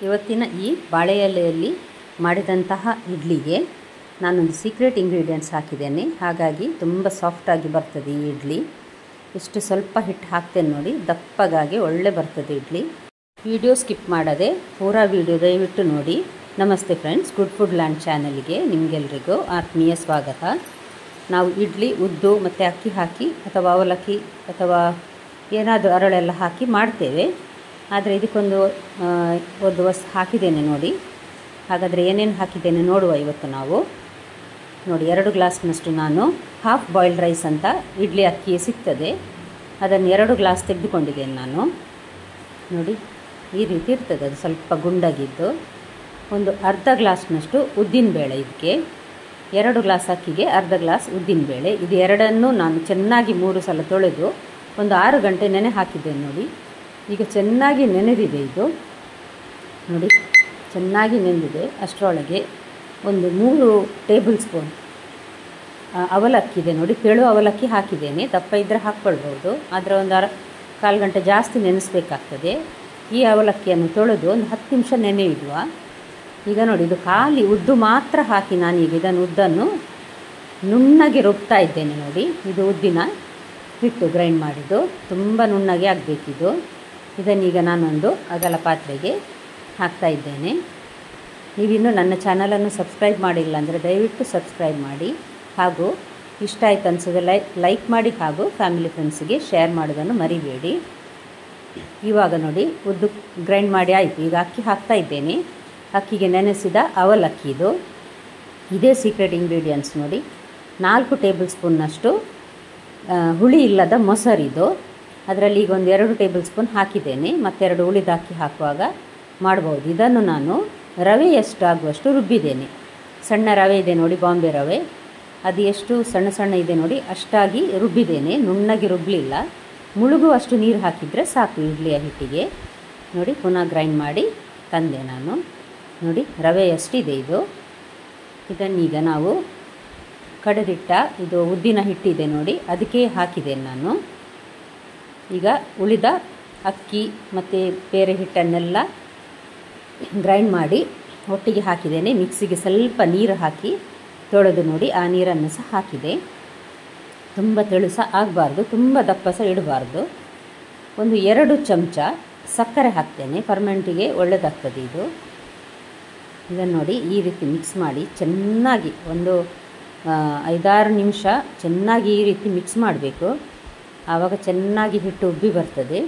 ಇವತ್ತಿನ ಈ ಬಾಳೆ ಎಲೆಯಲ್ಲಿ ಮಾಡಿದಂತಹ ಇಡ್ಲಿಗೆ ನಾನೊಂದು ಸೀಕ್ರೆಟ್ ಇಂಗ್ರೀಡಿಯೆಂಟ್ಸ್ ಹಾಕಿದ್ದೇನೆ. ಹಾಗಾಗಿ ತುಂಬ ಸಾಫ್ಟಾಗಿ ಬರ್ತದೆ ಈ ಇಡ್ಲಿ. ಇಷ್ಟು ಸ್ವಲ್ಪ ಹಿಟ್ಟು ಹಾಕ್ತೇನೆ ನೋಡಿ, ದಪ್ಪಗಾಗಿ ಒಳ್ಳೆ ಬರ್ತದೆ ಇಡ್ಲಿ. ವಿಡಿಯೋ ಸ್ಕಿಪ್ ಮಾಡದೆ ಪೂರಾ ವಿಡಿಯೋ ದಯವಿಟ್ಟು ನೋಡಿ. ನಮಸ್ತೆ ಫ್ರೆಂಡ್ಸ್, ಗುಡ್ ಫುಡ್ ಲ್ಯಾಂಡ್ ಚಾನಲ್ಗೆ ನಿಮಗೆಲ್ರಿಗೂ ಆತ್ಮೀಯ ಸ್ವಾಗತ. ನಾವು ಇಡ್ಲಿ ಉದ್ದು ಮತ್ತು ಅಕ್ಕಿ ಹಾಕಿ ಅಥವಾ ಅವಲಕ್ಕಿ ಅಥವಾ ಏನಾದರೂ ಅರಳೆಲ್ಲ ಹಾಕಿ ಮಾಡ್ತೇವೆ. ಆದರೆ ಇದಕ್ಕೊಂದು ವಸ್ತು ಹಾಕಿದ್ದೇನೆ ನೋಡಿ. ಹಾಗಾದರೆ ಏನೇನು ಹಾಕಿದ್ದೇನೆ ನೋಡುವ ಇವತ್ತು ನಾವು. ನೋಡಿ, 2 ಗ್ಲಾಸ್ನಷ್ಟು ನಾನು ಹಾಫ್ ಬಾಯ್ಲ್ಡ್ ರೈಸ್ ಅಂತ ಇಡ್ಲಿ ಅಕ್ಕಿ ಸಿಗ್ತದೆ, ಅದನ್ನು 2 ಗ್ಲಾಸ್ ತೆಗೆದುಕೊಂಡಿದ್ದೇನೆ ನಾನು. ನೋಡಿ, ಈ ರೀತಿ ಇರ್ತದೆ, ಅದು ಸ್ವಲ್ಪ ಗುಂಡಾಗಿದ್ದು. ಒಂದು ಅರ್ಧ ಗ್ಲಾಸ್ನಷ್ಟು ಉದ್ದಿನಬೇಳೆ, ಇದಕ್ಕೆ 2 ಗ್ಲಾಸ್ ಅಕ್ಕಿಗೆ ಅರ್ಧ ಗ್ಲಾಸ್ ಉದ್ದಿನಬೇಳೆ. ಇದು ಎರಡನ್ನೂ ನಾನು ಚೆನ್ನಾಗಿ 3 ಸಲ ತೊಳೆದು ಒಂದು 6 ಗಂಟೆ ನೆನೆ ಹಾಕಿದ್ದೇನೆ ನೋಡಿ. ಈಗ ಚೆನ್ನಾಗಿ ನೆನೆದಿದೆ ಇದು ನೋಡಿ, ಚೆನ್ನಾಗಿ ನೆನೆದಿದೆ. ಅಷ್ಟರೊಳಗೆ ಒಂದು 3 ಟೇಬಲ್ ಸ್ಪೂನ್ ಅವಲಕ್ಕಿ ಇದೆ ನೋಡಿ, ತೆಳು ಅವಲಕ್ಕಿ ಹಾಕಿದ್ದೇನೆ. ದಪ್ಪ ಇದ್ದರೆ ಹಾಕ್ಕೊಳ್ಬೋದು, ಆದರೆ ಒಂದು ಕಾಲು ಗಂಟೆ ಜಾಸ್ತಿ ನೆನೆಸಬೇಕಾಗ್ತದೆ. ಈ ಅವಲಕ್ಕಿಯನ್ನು ತೊಳೆದು ಒಂದು 10 ನಿಮಿಷ ನೆನೆ ಇಡುವ. ಈಗ ನೋಡಿ, ಇದು ಖಾಲಿ ಉದ್ದು ಮಾತ್ರ ಹಾಕಿ ನಾನೀಗ ಇದನ್ನು ಉದ್ದನ್ನು ನುಣ್ಣಗೆ ರುಬ್ತಾ ಇದ್ದೇನೆ ನೋಡಿ. ಇದು ಉದ್ದಿನ ಹಿಟ್ಟು ಗ್ರೈಂಡ್ ಮಾಡಿದ್ದು, ತುಂಬ ನುಣ್ಣಗೆ ಆಗಬೇಕಿದು. ಇದನ್ನೀಗ ನಾನೊಂದು ಅಗಲ ಪಾತ್ರೆಗೆ ಹಾಕ್ತಾ ಇದ್ದೇನೆ. ನೀವಿನ್ನೂ ನನ್ನ ಚಾನಲನ್ನು ಸಬ್ಸ್ಕ್ರೈಬ್ ಮಾಡಿಲ್ಲ ಅಂದರೆ ದಯವಿಟ್ಟು ಸಬ್ಸ್ಕ್ರೈಬ್ ಮಾಡಿ, ಹಾಗೂ ಇಷ್ಟ ಆಯ್ತು ಅನಿಸಿದ್ರೆ ಲೈಕ್ ಮಾಡಿ, ಹಾಗೂ ಫ್ಯಾಮಿಲಿ ಫ್ರೆಂಡ್ಸಿಗೆ ಶೇರ್ ಮಾಡೋದನ್ನು ಮರಿಬೇಡಿ. ಇವಾಗ ನೋಡಿ, ಉದ್ದು ಗ್ರೈಂಡ್ ಮಾಡಿ ಆಯಿತು. ಈಗ ಅಕ್ಕಿ ಹಾಕ್ತಾ ಇದ್ದೇನೆ. ಅಕ್ಕಿಗೆ ನೆನೆಸಿದ ಅವಲಕ್ಕಿ ಇದು. ಇದೇ ಸೀಕ್ರೆಟ್ ಇಂಗ್ರೀಡಿಯೆಂಟ್ಸ್ ನೋಡಿ. 4 ಟೇಬಲ್ ಸ್ಪೂನ್ನಷ್ಟು ಹುಳಿ ಇಲ್ಲದ ಮೊಸರಿದು. ಅದರಲ್ಲಿ ಈಗ ಒಂದು 2 ಟೇಬಲ್ ಸ್ಪೂನ್ ಹಾಕಿದ್ದೇನೆ, ಮತ್ತೆರಡು ಉಳಿದ ಅಕ್ಕಿ ಹಾಕುವಾಗ ಮಾಡ್ಬೋದು. ಇದನ್ನು ನಾನು ರವೆ ಎಷ್ಟು ಆಗುವಷ್ಟು ರುಬ್ಬಿದ್ದೇನೆ. ಸಣ್ಣ ರವೆ ಇದೆ ನೋಡಿ, ಬಾಂಬೆ ರವೆ, ಅದು ಎಷ್ಟು ಸಣ್ಣ ಸಣ್ಣ ಇದೆ ನೋಡಿ, ಅಷ್ಟಾಗಿ ರುಬ್ಬಿದ್ದೇನೆ. ನುಣ್ಣಗೆ ರುಬ್ಬಲಿಲ್ಲ. ಮುಳುಗುವಷ್ಟು ನೀರು ಹಾಕಿದರೆ ಸಾಕು ಇಡ್ಲಿಯ ಹಿಟ್ಟಿಗೆ. ನೋಡಿ, ಪುನಃ ಗ್ರೈಂಡ್ ಮಾಡಿ ತಂದೆ ನಾನು. ನೋಡಿ, ರವೆ ಎಷ್ಟಿದೆ ಇದು. ಇದನ್ನೀಗ ನಾವು ಕಡೆದಿಟ್ಟ ಇದು ಉದ್ದಿನ ಹಿಟ್ಟಿದೆ ನೋಡಿ, ಅದಕ್ಕೆ ಹಾಕಿದ್ದೇನೆ ನಾನು. ಈಗ ಉಳಿದ ಅಕ್ಕಿ ಮತ್ತು ಬೇರೆ ಹಿಟ್ಟನ್ನೆಲ್ಲ ಗ್ರೈಂಡ್ ಮಾಡಿ ಒಟ್ಟಿಗೆ ಹಾಕಿದ್ದೇನೆ. ಮಿಕ್ಸಿಗೆ ಸ್ವಲ್ಪ ನೀರು ಹಾಕಿ ತೊಳೆದು ನೋಡಿ, ಆ ನೀರನ್ನು ಸಹ ಹಾಕಿದೆ. ತುಂಬ ತೆಳು ಸಹ ಆಗಬಾರ್ದು, ತುಂಬ ದಪ್ಪ ಸಹ ಇಡಬಾರ್ದು. ಒಂದು 2 ಚಮಚ ಸಕ್ಕರೆ ಹಾಕ್ತೇನೆ, ಫರ್ಮೆಂಟಿಗೆ ಒಳ್ಳೆಯದಾಗ್ತದೆ ಇದು. ಇದನ್ನು ನೋಡಿ, ಈ ರೀತಿ ಮಿಕ್ಸ್ ಮಾಡಿ ಚೆನ್ನಾಗಿ ಒಂದು 5-6 ನಿಮಿಷ ಚೆನ್ನಾಗಿ ಈ ರೀತಿ ಮಿಕ್ಸ್ ಮಾಡಬೇಕು. ಆವಾಗ ಚೆನ್ನಾಗಿ ಹಿಟ್ಟು ಉಬ್ಬಿ ಬರ್ತದೆ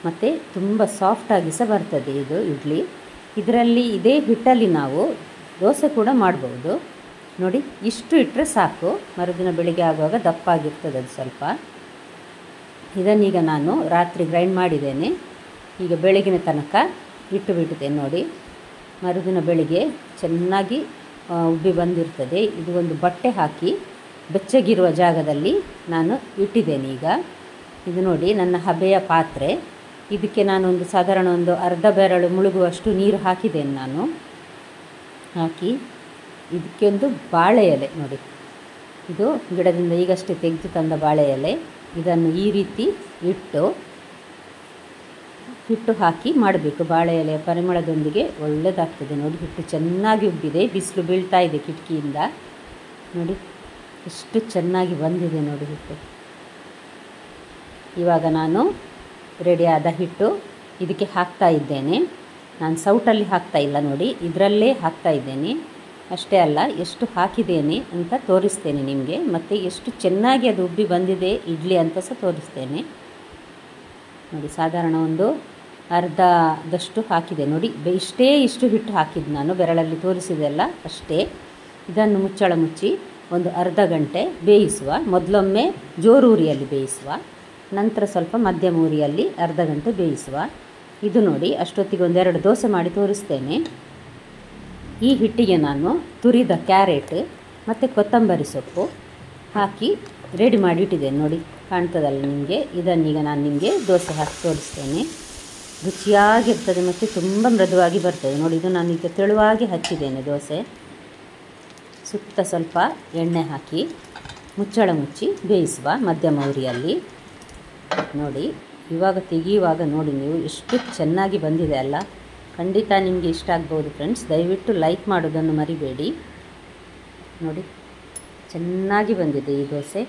ಮತ್ತು ತುಂಬ ಸಾಫ್ಟಾಗಿ ಸಹ ಬರ್ತದೆ ಇದು ಇಡ್ಲಿ. ಇದರಲ್ಲಿ ಇದೇ ಹಿಟ್ಟಲ್ಲಿ ನಾವು ದೋಸೆ ಕೂಡ ಮಾಡ್ಬೋದು ನೋಡಿ. ಇಷ್ಟು ಇಟ್ಟರೆ ಸಾಕು, ಮರುದಿನ ಬೆಳಿಗ್ಗೆ ಆಗುವಾಗ ದಪ್ಪ ಆಗಿರ್ತದೆ ಅದು ಸ್ವಲ್ಪ. ಇದನ್ನೀಗ ನಾನು ರಾತ್ರಿ ಗ್ರೈಂಡ್ ಮಾಡಿದ್ದೇನೆ. ಈಗ ಬೆಳಗಿನ ತನಕ ಇಟ್ಟು ಬಿಟ್ಟಿದ್ದೇನೆ ನೋಡಿ. ಮರುದಿನ ಬೆಳಿಗ್ಗೆ ಚೆನ್ನಾಗಿ ಉಬ್ಬಿ ಬಂದಿರ್ತದೆ. ಇದು ಒಂದು ಬಟ್ಟೆ ಹಾಕಿ ಬೆಚ್ಚಗಿರುವ ಜಾಗದಲ್ಲಿ ನಾನು ಇಟ್ಟಿದ್ದೇನೆ ಈಗ. ಇದು ನೋಡಿ, ನನ್ನ ಹಬೆಯ ಪಾತ್ರೆ. ಇದಕ್ಕೆ ನಾನೊಂದು ಸಾಧಾರಣ ಒಂದು ಅರ್ಧ ಬೆರಳು ಮುಳುಗುವಷ್ಟು ನೀರು ಹಾಕಿದ್ದೇನೆ ನಾನು. ಹಾಕಿ ಇದಕ್ಕೆ ಒಂದು ಬಾಳೆ ಎಲೆ ನೋಡಿ, ಇದು ಗಿಡದಿಂದ ಈಗಷ್ಟೇ ತೆಗೆದು ತಂದ ಬಾಳೆ ಎಲೆ. ಇದನ್ನು ಈ ರೀತಿ ಹಿಟ್ಟು ಹಾಕಿ ಮಾಡಬೇಕು. ಬಾಳೆ ಎಲೆಯ ಪರಿಮಳದೊಂದಿಗೆ ಒಳ್ಳೆಯದಾಗ್ತದೆ ನೋಡಿ. ಹಿಟ್ಟು ಚೆನ್ನಾಗಿ ಉಬ್ಬಿದೆ, ಬಿಸಿಲು ಬೀಳ್ತಾ ಇದೆ ಕಿಟಕಿಯಿಂದ ನೋಡಿ, ಎಷ್ಟು ಚೆನ್ನಾಗಿ ಬಂದಿದೆ ನೋಡಿ ಹಿಟ್ಟು. ಇವಾಗ ನಾನು ರೆಡಿಯಾದ ಹಿಟ್ಟು ಇದಕ್ಕೆ ಹಾಕ್ತಾ ಇದ್ದೇನೆ. ನಾನು ಸೌಟಲ್ಲಿ ಹಾಕ್ತಾ ಇಲ್ಲ ನೋಡಿ, ಇದರಲ್ಲೇ ಹಾಕ್ತಾ ಇದ್ದೇನೆ. ಅಷ್ಟೇ ಅಲ್ಲ, ಎಷ್ಟು ಹಾಕಿದ್ದೇನೆ ಅಂತ ತೋರಿಸ್ತೇನೆ ನಿಮಗೆ, ಮತ್ತು ಎಷ್ಟು ಚೆನ್ನಾಗಿ ಅದು ಉಬ್ಬಿ ಬಂದಿದೆ ಇಡ್ಲಿ ಅಂತ ಸಹ ತೋರಿಸ್ತೇನೆ ನೋಡಿ. ಸಾಧಾರಣ ಒಂದು ಅರ್ಧದಷ್ಟು ಹಾಕಿದೆ ನೋಡಿ. ಇಷ್ಟು ಹಿಟ್ಟು ಹಾಕಿದ್ದು ನಾನು, ಬೆರಳಲ್ಲಿ ತೋರಿಸಿದೆಲ್ಲ ಅಷ್ಟೇ. ಇದನ್ನು ಮುಚ್ಚಳ ಮುಚ್ಚಿ ಒಂದು ಅರ್ಧ ಗಂಟೆ ಬೇಯಿಸುವ. ಮೊದಲೊಮ್ಮೆ ಜೋರು ಉರಿಯಲ್ಲಿ ಬೇಯಿಸುವ, ನಂತರ ಸ್ವಲ್ಪ ಮಧ್ಯಮ ಉರಿಯಲ್ಲಿ ಅರ್ಧ ಗಂಟೆ ಬೇಯಿಸುವ. ಇದು ನೋಡಿ, ಅಷ್ಟೊತ್ತಿಗೆ 1-2 ದೋಸೆ ಮಾಡಿ ತೋರಿಸ್ತೇನೆ. ಈ ಹಿಟ್ಟಿಗೆ ನಾನು ತುರಿದ ಕ್ಯಾರೆಟ್ ಮತ್ತು ಕೊತ್ತಂಬರಿ ಸೊಪ್ಪು ಹಾಕಿ ರೆಡಿ ಮಾಡಿ ಇಟ್ಟಿದ್ದೇನೆ ನೋಡಿ, ಕಾಣ್ತದಲ್ಲ ನಿಮಗೆ. ಇದನ್ನೀಗ ನಾನು ನಿಮಗೆ ದೋಸೆ ಹಾಕಿ ತೋರಿಸ್ತೇನೆ. ರುಚಿಯಾಗಿರ್ತದೆ ಮತ್ತು ತುಂಬ ಮೃದುವಾಗಿ ಬರ್ತದೆ ನೋಡಿ. ಇದು ನಾನೀಗ ತೆಳುವಾಗಿ ಹಚ್ಚಿದ್ದೇನೆ ದೋಸೆ. ಸುತ್ತ ಸ್ವಲ್ಪ ಎಣ್ಣೆ ಹಾಕಿ ಮುಚ್ಚಳ ಮುಚ್ಚಿ ಬೇಯಿಸುವ ಮಧ್ಯಮ ಉರಿಯಲ್ಲಿ ನೋಡಿ. ಇವಾಗ ತೆಗೆಯುವಾಗ ನೋಡಿ ನೀವು ಎಷ್ಟು ಚೆನ್ನಾಗಿ ಬಂದಿದೆ ಅಲ್ಲ. ಖಂಡಿತ ನಿಮಗೆ ಇಷ್ಟ ಆಗ್ಬೋದು ಫ್ರೆಂಡ್ಸ್. ದಯವಿಟ್ಟು ಲೈಕ್ ಮಾಡೋದನ್ನು ಮರಿಬೇಡಿ. ನೋಡಿ ಚೆನ್ನಾಗಿ ಬಂದಿದೆ ಈ ದೋಸೆ.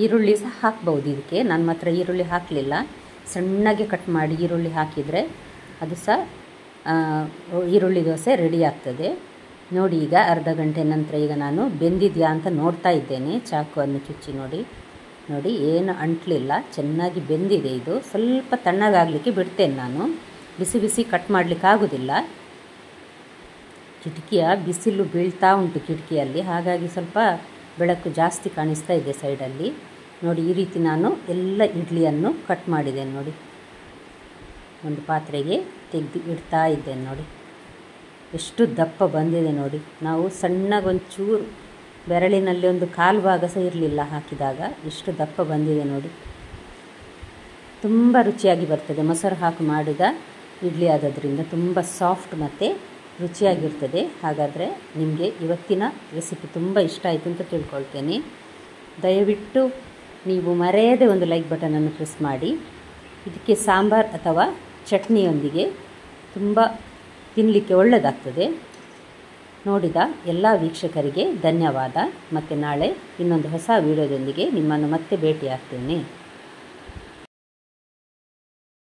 ಈರುಳ್ಳಿ ಸಹ ಹಾಕ್ಬೋದು ಇದಕ್ಕೆ. ನಾನು ಮಾತ್ರ ಈರುಳ್ಳಿ ಹಾಕಲಿಲ್ಲ. ಸಣ್ಣಗೆ ಕಟ್ ಮಾಡಿ ಈರುಳ್ಳಿ ಹಾಕಿದರೆ ಅದು ಸಹ ಈರುಳ್ಳಿ ದೋಸೆ ರೆಡಿ ಆಗ್ತದೆ. ನೋಡಿ ಈಗ ಅರ್ಧ ಗಂಟೆ ನಂತರ ಈಗ ನಾನು ಬೆಂದಿದೆಯಾ ಅಂತ ನೋಡ್ತಾ ಇದ್ದೇನೆ. ಚಾಕುವನ್ನು ಚುಚ್ಚಿ ನೋಡಿ ಏನು ಅಂಟಲಿಲ್ಲ, ಚೆನ್ನಾಗಿ ಬೆಂದಿದೆ. ಇದು ಸ್ವಲ್ಪ ತಣ್ಣಗಾಗಲಿಕ್ಕೆ ಬಿಡ್ತೇನೆ ನಾನು. ಬಿಸಿ ಬಿಸಿ ಕಟ್ ಮಾಡಲಿಕ್ಕೆ ಆಗೋದಿಲ್ಲ. ಕಿಟಕಿಯ ಬಿಸಿಲು ಬೀಳ್ತಾ ಉಂಟು ಕಿಟಕಿಯಲ್ಲಿ, ಹಾಗಾಗಿ ಸ್ವಲ್ಪ ಬೆಳಕು ಜಾಸ್ತಿ ಕಾಣಿಸ್ತಾ ಇದೆ ಸೈಡಲ್ಲಿ. ನೋಡಿ ಈ ರೀತಿ ನಾನು ಎಲ್ಲ ಇಡ್ಲಿಯನ್ನು ಕಟ್ ಮಾಡಿದ್ದೇನೆ. ನೋಡಿ ಒಂದು ಪಾತ್ರೆಗೆ ತೆಗೆದು ಇಡ್ತಾ ಇದ್ದೇನೆ. ನೋಡಿ ಎಷ್ಟು ದಪ್ಪ ಬಂದಿದೆ ನೋಡಿ. ನಾವು ಸಣ್ಣಗೊಂಚೂರು ಬೆರಳಿನಲ್ಲಿ ಒಂದು ಕಾಲು ಭಾಗ ಸಹ ಇರಲಿಲ್ಲ ಹಾಕಿದಾಗ, ಎಷ್ಟು ದಪ್ಪ ಬಂದಿದೆ ನೋಡಿ. ತುಂಬ ರುಚಿಯಾಗಿ ಬರ್ತದೆ. ಮೊಸರು ಹಾಕಿ ಮಾಡಿದ ಇಡ್ಲಿ ಆಗೋದ್ರಿಂದ ತುಂಬ ಸಾಫ್ಟ್ ಮತ್ತು ರುಚಿಯಾಗಿರ್ತದೆ. ಹಾಗಾದರೆ ನಿಮಗೆ ಇವತ್ತಿನ ರೆಸಿಪಿ ತುಂಬ ಇಷ್ಟ ಆಯಿತು ಅಂತ ತಿಳ್ಕೊಳ್ತೇನೆ. ದಯವಿಟ್ಟು ನೀವು ಮರೆಯದೆ ಒಂದು ಲೈಕ್ ಬಟನನ್ನು ಪ್ರೆಸ್ ಮಾಡಿ. ಇದಕ್ಕೆ ಸಾಂಬಾರ್ ಅಥವಾ ಚಟ್ನಿಯೊಂದಿಗೆ ತುಂಬ ತಿನ್ನಲಿಕ್ಕೆ ಒಳ್ಳೆಯದಾಗ್ತದೆ. ನೋಡಿದ ಎಲ್ಲ ವೀಕ್ಷಕರಿಗೆ ಧನ್ಯವಾದ. ಮತ್ತು ನಾಳೆ ಇನ್ನೊಂದು ಹೊಸ ವಿಡಿಯೋದೊಂದಿಗೆ ನಿಮ್ಮನ್ನು ಮತ್ತೆ ಭೇಟಿಯಾಗ್ತೇನೆ.